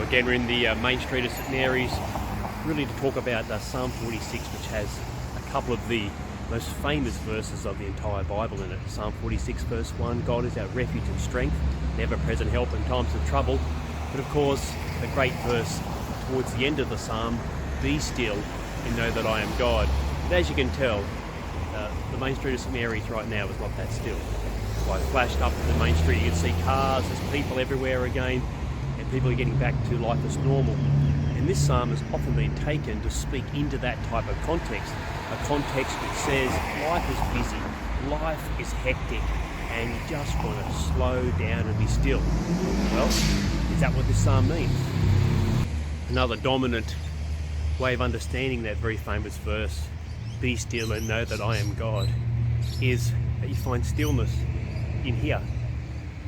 Again, we're in the main street of St Mary's, really to talk about Psalm 46, which has a couple of the most famous verses of the entire Bible in it. Psalm 46 verse 1, God is our refuge and strength, ever-present help in times of trouble. But of course, a great verse towards the end of the psalm, be still and know that I am God. And as you can tell, the main street of St Mary's right now is not that still. If I flashed up the main street, you can see cars, there's people everywhere again, and people are getting back to life as normal. And this psalm has often been taken to speak into that type of context, a context which says life is busy, life is hectic, and you just want to slow down and be still. Well, is that what this psalm means? Another dominant way of understanding that very famous verse, be still and know that I am God, is that you find stillness in here,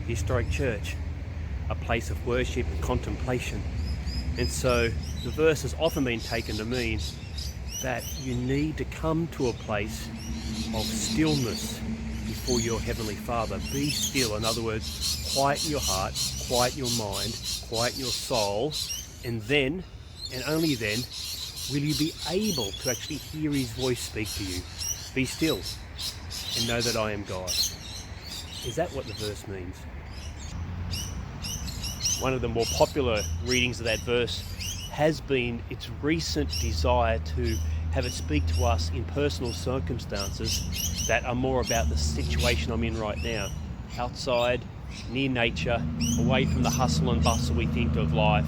the historic church, a place of worship and contemplation. And so the verse has often been taken to mean that you need to come to a place of stillness before your Heavenly Father. Be still, in other words, quiet your heart, quiet your mind, quiet your soul, and then, and only then, will you be able to actually hear His voice speak to you. Be still and know that I am God. Is that what the verse means? One of the more popular readings of that verse has been its recent desire to have it speak to us in personal circumstances that are more about the situation I'm in right now. Outside, near nature, away from the hustle and bustle we think of life.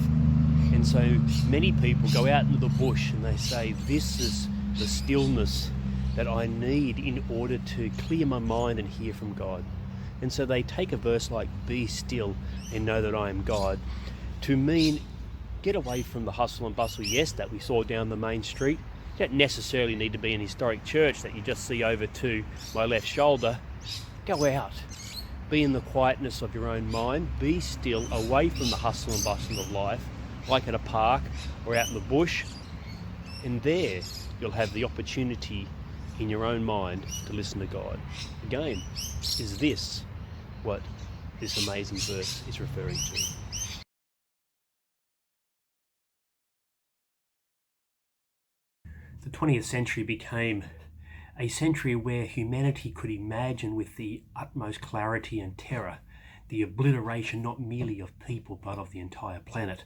And so many people go out into the bush and they say, this is the stillness that I need in order to clear my mind and hear from God. And so they take a verse like, be still and know that I am God, to mean get away from the hustle and bustle, yes, that we saw down the main street. You don't necessarily need to be an historic church that you just see over to my left shoulder. Go out. Be in the quietness of your own mind. Be still, away from the hustle and bustle of life, like at a park or out in the bush. And there you'll have the opportunity in your own mind to listen to God. Again, is this what this amazing verse is referring to? The 20th century became a century where humanity could imagine with the utmost clarity and terror the obliteration not merely of people but of the entire planet.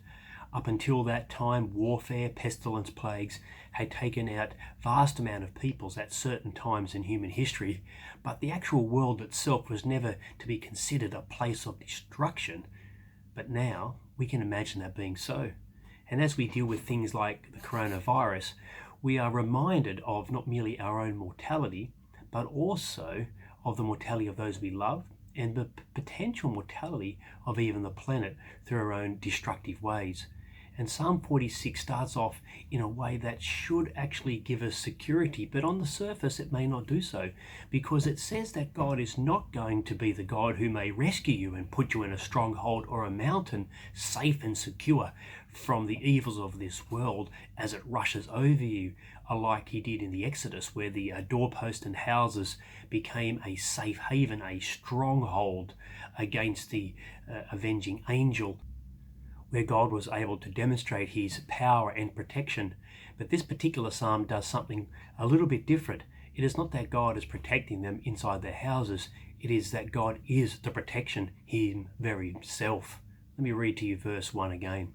Up until that time, warfare, pestilence, plagues had taken out vast amount of peoples at certain times in human history, but the actual world itself was never to be considered a place of destruction. But now we can imagine that being so. And as we deal with things like the coronavirus, we are reminded of not merely our own mortality, but also of the mortality of those we love and the potential mortality of even the planet through our own destructive ways. And Psalm 46 starts off in a way that should actually give us security, but on the surface it may not do so, because it says that God is not going to be the God who may rescue you and put you in a stronghold or a mountain, safe and secure from the evils of this world as it rushes over you, like He did in the Exodus, where the doorpost and houses became a safe haven, a stronghold against the avenging angel, where God was able to demonstrate His power and protection. But this particular psalm does something a little bit different. It is not that God is protecting them inside their houses. It is that God is the protection, Him very Himself. Let me read to you verse 1 again.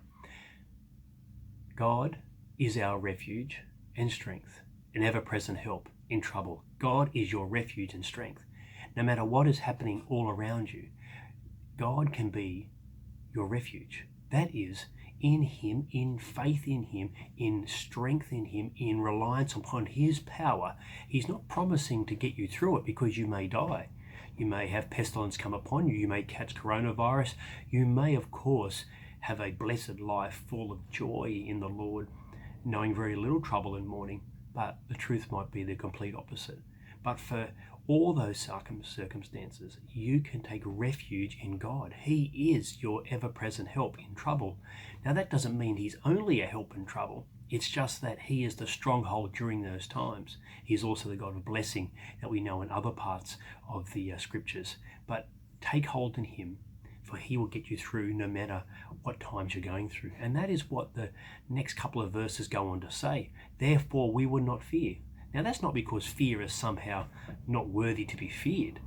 God is our refuge and strength, an ever-present help in trouble. God is your refuge and strength. No matter what is happening all around you, God can be your refuge. That is, in Him, in faith in Him, in strength in Him, in reliance upon His power. He's not promising to get you through it because you may die. You may have pestilence come upon you. You may catch coronavirus. You may, of course, have a blessed life full of joy in the Lord, knowing very little trouble and mourning. But the truth might be the complete opposite. But for all those circumstances, you can take refuge in God. He is your ever-present help in trouble. Now, that doesn't mean He's only a help in trouble. It's just that He is the stronghold during those times. He's also the God of blessing that we know in other parts of the scriptures. But take hold in Him. for he will get you through no matter what times you're going through. And that is what the next couple of verses go on to say. Therefore we will not fear. Now that's not because fear is somehow not worthy to be feared.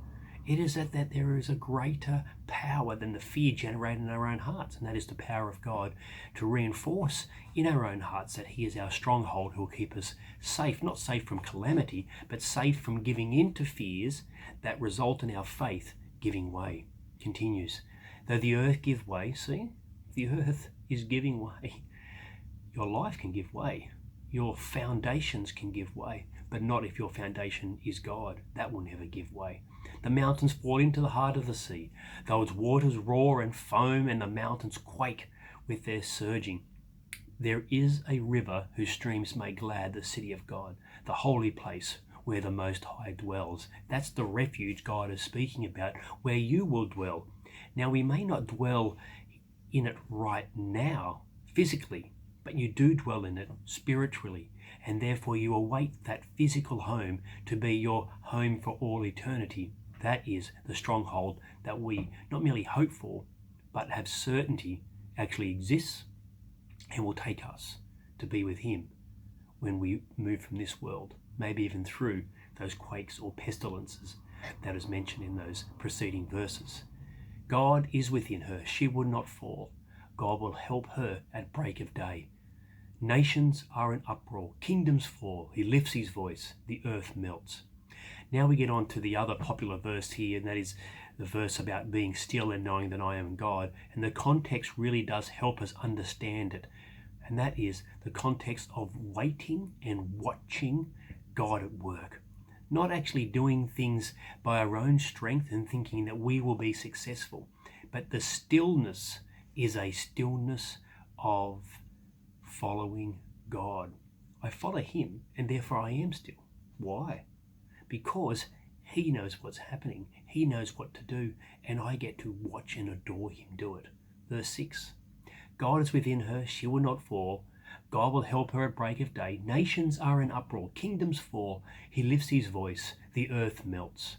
It is that there is a greater power than the fear generated in our own hearts, and that is the power of God to reinforce in our own hearts that he is our stronghold who will keep us safe, not safe from calamity, but safe from giving in to fears that result in our faith giving way. Continues, though the earth give way, see, the earth is giving way. Your life can give way. Your foundations can give way, but not if your foundation is God. That will never give way. The mountains fall into the heart of the sea, though its waters roar and foam and the mountains quake with their surging. There is a river whose streams make glad the city of God, the holy place where the Most High dwells. That's the refuge God is speaking about, where you will dwell. Now, we may not dwell in it right now, physically, but you do dwell in it spiritually, and therefore you await that physical home to be your home for all eternity. That is the stronghold that we not merely hope for, but have certainty actually exists and will take us to be with him when we move from this world, maybe even through those quakes or pestilences that is mentioned in those preceding verses. God is within her, she will not fall. God will help her at break of day. Nations are in uproar, kingdoms fall, he lifts his voice, the earth melts. Now we get on to the other popular verse here, and that is the verse about being still and knowing that I am God. And the context really does help us understand it. And that is the context of waiting and watching God at work. Not actually doing things by our own strength and thinking that we will be successful. But the stillness is a stillness of following God. I follow him and therefore I am still. Why? Because he knows what's happening. He knows what to do, and I get to watch and adore him do it. Verse 6. God is within her, she will not fall. God will help her at break of day. Nations are in uproar, kingdoms fall. He lifts his voice, the earth melts.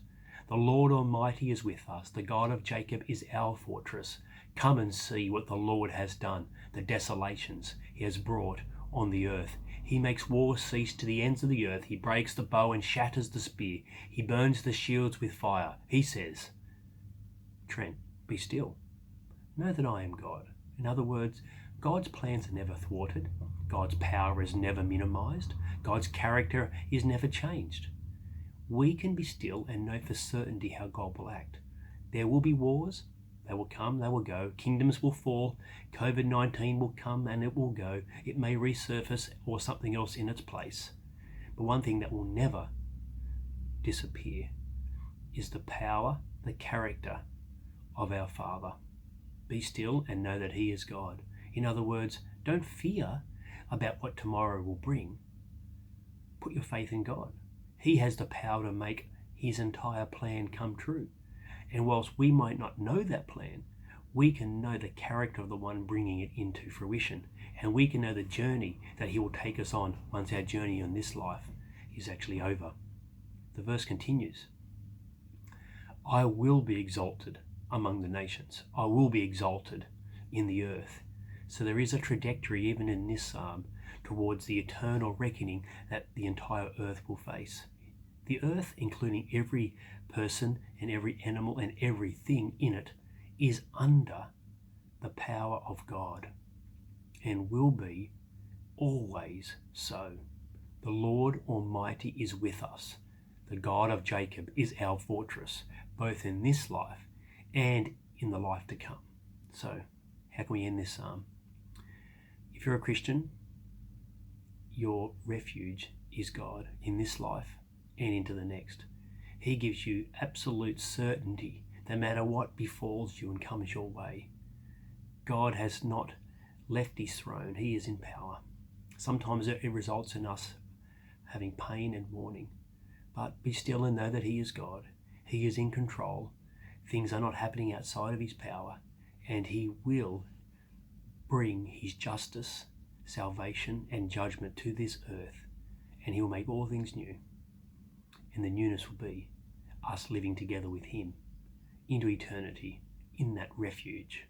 The Lord Almighty is with us. The God of Jacob is our fortress. Come and see what the Lord has done, the desolations he has brought on the earth. He makes war cease to the ends of the earth. He breaks the bow and shatters the spear. He burns the shields with fire. He says, Trent, be still. Know that I am God. In other words, God's plans are never thwarted. God's power is never minimized. God's character is never changed. We can be still and know for certainty how God will act. There will be wars. They will come, they will go. Kingdoms will fall. COVID-19 will come and it will go. It may resurface or something else in its place. But one thing that will never disappear is the power, the character of our Father. Be still and know that he is God. In other words, don't fear about what tomorrow will bring. Put your faith in God. He has the power to make his entire plan come true. And whilst we might not know that plan, we can know the character of the one bringing it into fruition. And we can know the journey that he will take us on once our journey in this life is actually over. The verse continues, I will be exalted among the nations. I will be exalted in the earth. So there is a trajectory even in this psalm towards the eternal reckoning that the entire earth will face. The earth, including every person and every animal and everything in it, is under the power of God and will be always so. The Lord Almighty is with us. The God of Jacob is our fortress, both in this life and in the life to come. So, how can we end this psalm? If you're a Christian, your refuge is God in this life and into the next. He gives you absolute certainty no matter what befalls you and comes your way. God has not left his throne. He is in power. Sometimes it results in us having pain and mourning, but be still and know that he is God. He is in control. Things are not happening outside of his power, and he will bring his justice, salvation, and judgment to this earth, and he will make all things new. And the newness will be us living together with him into eternity in that refuge.